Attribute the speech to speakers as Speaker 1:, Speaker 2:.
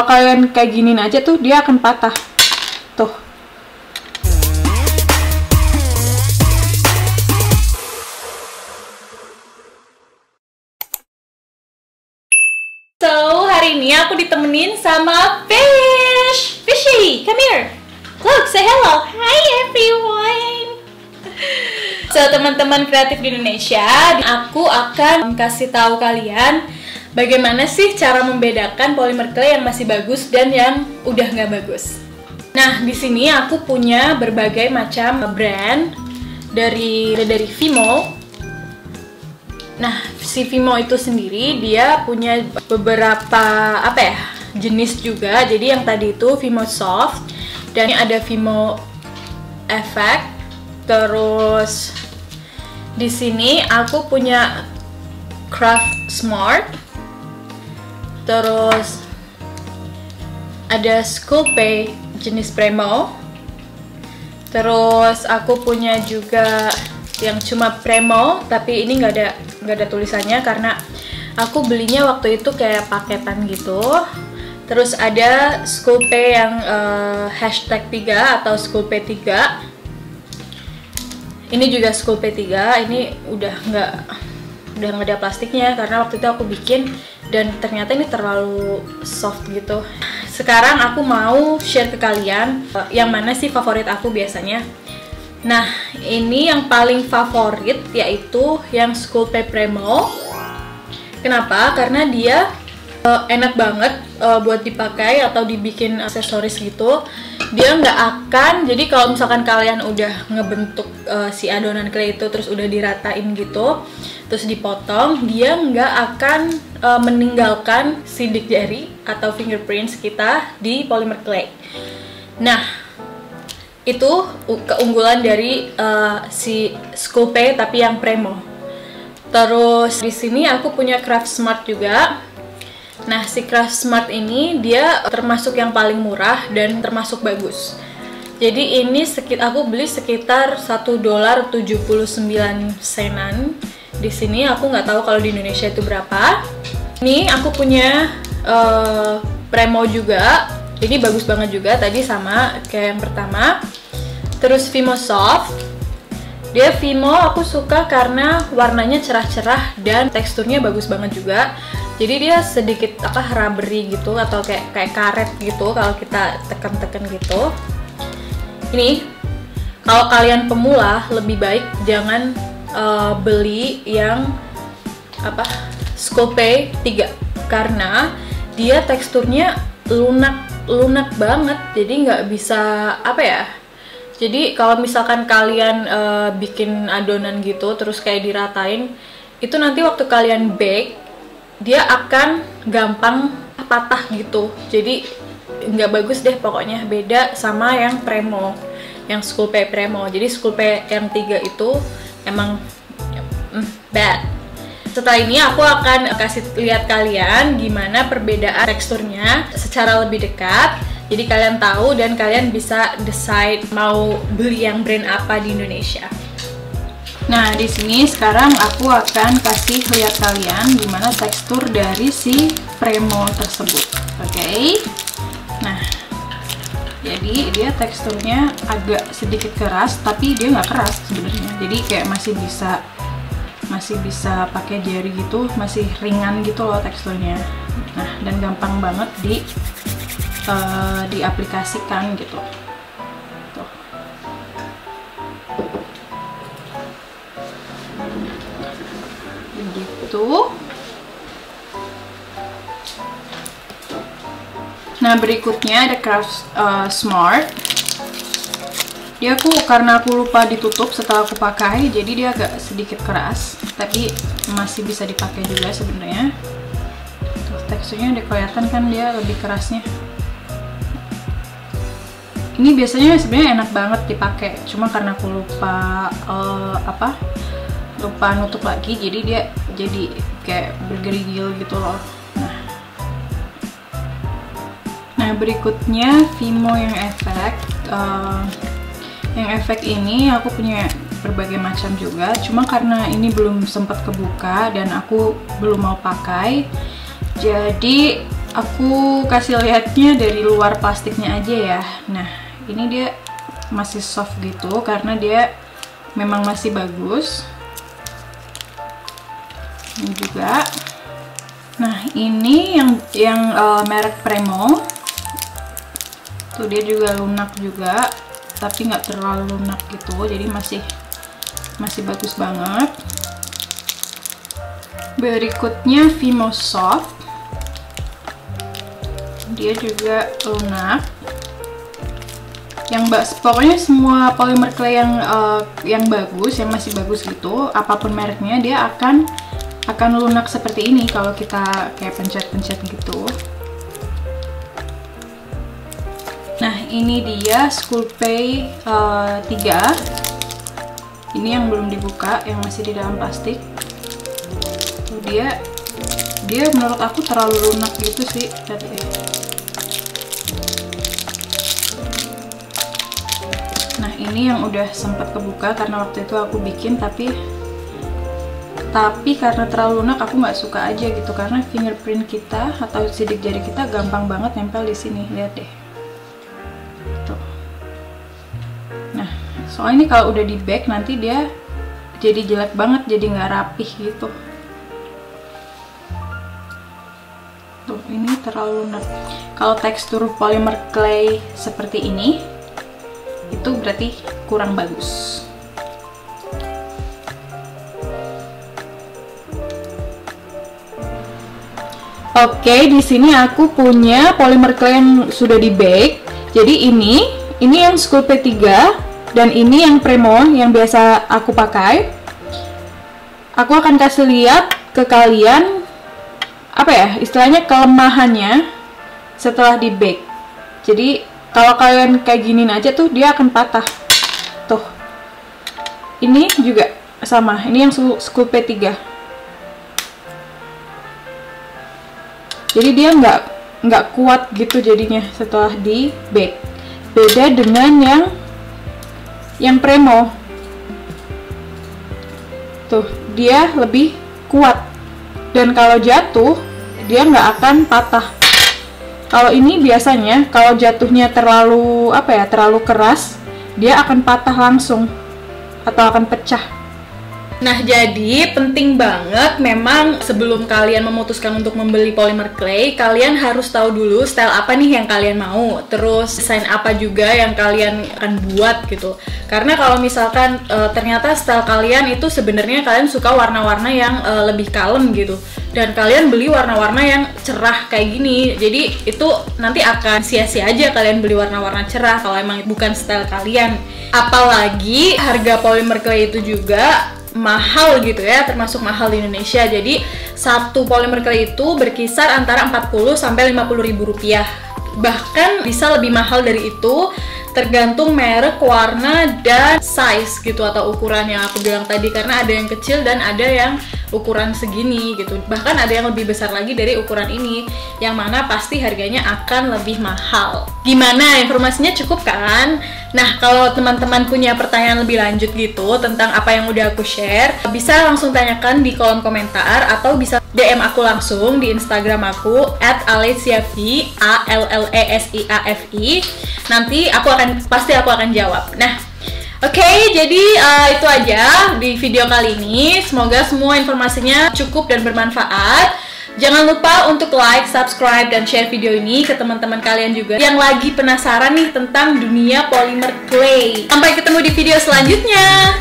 Speaker 1: Kalau kalian kayak giniin aja tuh dia akan patah. Tuh. So, hari ini aku ditemenin sama Fish. Fishy, come here. Look, say hello. Hi everyone. So, teman-teman kreatif di Indonesia, aku akan kasih tahu kalian bagaimana sih cara membedakan polymer clay yang masih bagus dan yang udah nggak bagus. Nah, di sini aku punya berbagai macam brand dari Vimo. Nah, si Vimo itu sendiri dia punya beberapa jenis juga. Jadi yang tadi itu Vimo Soft, dan ada Vimo Effect. Terus di sini aku punya Craft Smart. Terus ada Sculpey jenis Premo. Terus aku punya juga yang cuma Premo, tapi ini nggak ada tulisannya karena aku belinya waktu itu kayak paketan gitu. Terus ada Sculpey yang #3 atau Sculpey 3. Ini juga Sculpey 3. Ini udah nggak ada plastiknya karena waktu itu aku bikin dan ternyata ini terlalu soft gitu. Sekarang aku mau share ke kalian yang mana sih favorit aku biasanya. Nah, ini yang paling favorit yaitu yang Sculpey Premo. Kenapa? Karena dia enak banget buat dipakai atau dibikin aksesoris gitu. Dia nggak akan, jadi kalau misalkan kalian udah ngebentuk si adonan clay itu terus udah diratain gitu, terus dipotong, dia nggak akan meninggalkan sidik jari atau fingerprints kita di polymer clay. Nah, itu keunggulan dari si Sculpey tapi yang Premo. Terus di sini aku punya Craft Smart juga. Nah, si Craft Smart ini dia termasuk yang paling murah dan termasuk bagus. Jadi ini aku beli sekitar $1.79. Di sini aku nggak tahu kalau di Indonesia itu berapa. Ini aku punya Premo juga. Ini bagus banget juga, tadi sama kayak yang pertama. Terus Vimo Soft. Dia Vimo aku suka karena warnanya cerah-cerah dan teksturnya bagus banget juga. Jadi dia sedikit rubbery gitu atau kayak karet gitu kalau kita tekan-tekan gitu. Ini kalau kalian pemula lebih baik jangan beli yang Sculpey 3 karena dia teksturnya lunak banget, jadi nggak bisa jadi kalau misalkan kalian bikin adonan gitu terus kayak diratain, itu nanti waktu kalian bake dia akan gampang patah gitu. Jadi nggak bagus deh pokoknya, beda sama yang Premo, yang Sculpey Premo. Jadi Sculpey yang 3 itu emang bad. Setelah ini aku akan kasih lihat kalian gimana perbedaan teksturnya secara lebih dekat. Jadi kalian tahu dan kalian bisa decide mau beli yang brand apa di Indonesia. Nah, di sini sekarang aku akan kasih lihat kalian gimana tekstur dari si Premo tersebut. Oke. Nah, jadi dia teksturnya agak sedikit keras, tapi dia nggak keras sebenarnya. Jadi kayak masih bisa pakai jari gitu, masih ringan gitu loh teksturnya. Nah, dan gampang banget diaplikasikan gitu. Tuh. Begitu. Nah, berikutnya ada Craft Smart. Dia karena aku lupa ditutup setelah aku pakai, jadi dia agak sedikit keras, tapi masih bisa dipakai juga sebenarnya. Teksturnya udah kelihatan kan dia lebih kerasnya. Ini biasanya sebenarnya enak banget dipakai, cuma karena aku lupa nutup lagi, jadi dia jadi kayak bergerigil gitu loh. Nah, berikutnya Vimo yang Effect. Yang efek ini aku punya berbagai macam juga, cuma karena ini belum sempat kebuka dan aku belum mau pakai, jadi Aku kasih lihatnya dari luar plastiknya aja ya. Nah, ini dia masih soft gitu karena dia memang masih bagus. Ini juga. Nah, ini yang merek Premo. Tuh dia juga lunak juga, tapi nggak terlalu lunak gitu. Jadi masih bagus banget. Berikutnya Vimo Soft. Dia juga lunak. Pokoknya semua polymer clay yang bagus, yang masih bagus gitu, apapun mereknya, dia akan lunak seperti ini kalau kita kayak pencet-pencet gitu. Nah, ini dia Sculpey 3. Ini yang belum dibuka, yang masih di dalam plastik. Tuh, dia menurut aku terlalu lunak gitu sih. Lihat deh. Nah, ini yang udah sempat kebuka karena waktu itu aku bikin, tapi karena terlalu lunak aku nggak suka aja gitu, karena fingerprint kita atau sidik jari kita gampang banget nempel di sini. Lihat deh. Tuh. Nah, soalnya ini kalau udah di bag nanti dia jadi jelek banget, jadi nggak rapih gitu. Tuh, ini terlalu lunak. Kalau tekstur polymer clay seperti ini, itu berarti kurang bagus. Oke, di sini aku punya polymer clay yang sudah di bake. Jadi ini yang Sculpey 3 dan ini yang Premo yang biasa aku pakai. Aku akan kasih lihat ke kalian apa ya, istilahnya kelemahannya setelah di bake. Jadi kalau kalian kayak giniin aja tuh dia akan patah. Tuh. Ini juga sama. Ini yang Sculpey 3. Jadi dia nggak kuat gitu jadinya setelah di bake. Beda dengan yang Premo. Tuh, dia lebih kuat. Dan kalau jatuh, dia nggak akan patah. Kalau ini biasanya kalau jatuhnya terlalu terlalu keras, dia akan patah langsung atau akan pecah. Nah, jadi penting banget memang sebelum kalian memutuskan untuk membeli polymer clay, kalian harus tahu dulu style apa nih yang kalian mau, terus desain apa juga yang kalian akan buat gitu. Karena kalau misalkan ternyata style kalian itu sebenarnya kalian suka warna-warna yang lebih kalem gitu, dan kalian beli warna-warna yang cerah kayak gini, jadi itu nanti akan sia-sia aja kalian beli warna-warna cerah kalau emang bukan style kalian. Apalagi harga polymer clay itu juga mahal gitu ya, termasuk mahal di Indonesia. Jadi satu polymer clay itu berkisar antara 40 sampai 50 ribu rupiah. Bahkan bisa lebih mahal dari itu, tergantung merek, warna, dan size gitu atau ukuran yang aku bilang tadi, karena ada yang kecil dan ada yang ukuran segini gitu. Bahkan ada yang lebih besar lagi dari ukuran ini, yang mana pasti harganya akan lebih mahal. Gimana, informasinya cukup kan? Nah, kalau teman-teman punya pertanyaan lebih lanjut gitu tentang apa yang udah aku share, bisa langsung tanyakan di kolom komentar atau bisa DM aku langsung di Instagram aku @alesiafi ALLESIAFI. Nanti pasti aku akan jawab. Nah, oke, jadi itu aja di video kali ini. Semoga semua informasinya cukup dan bermanfaat. Jangan lupa untuk like, subscribe, dan share video ini ke teman-teman kalian juga yang lagi penasaran nih tentang dunia polymer clay. Sampai ketemu di video selanjutnya.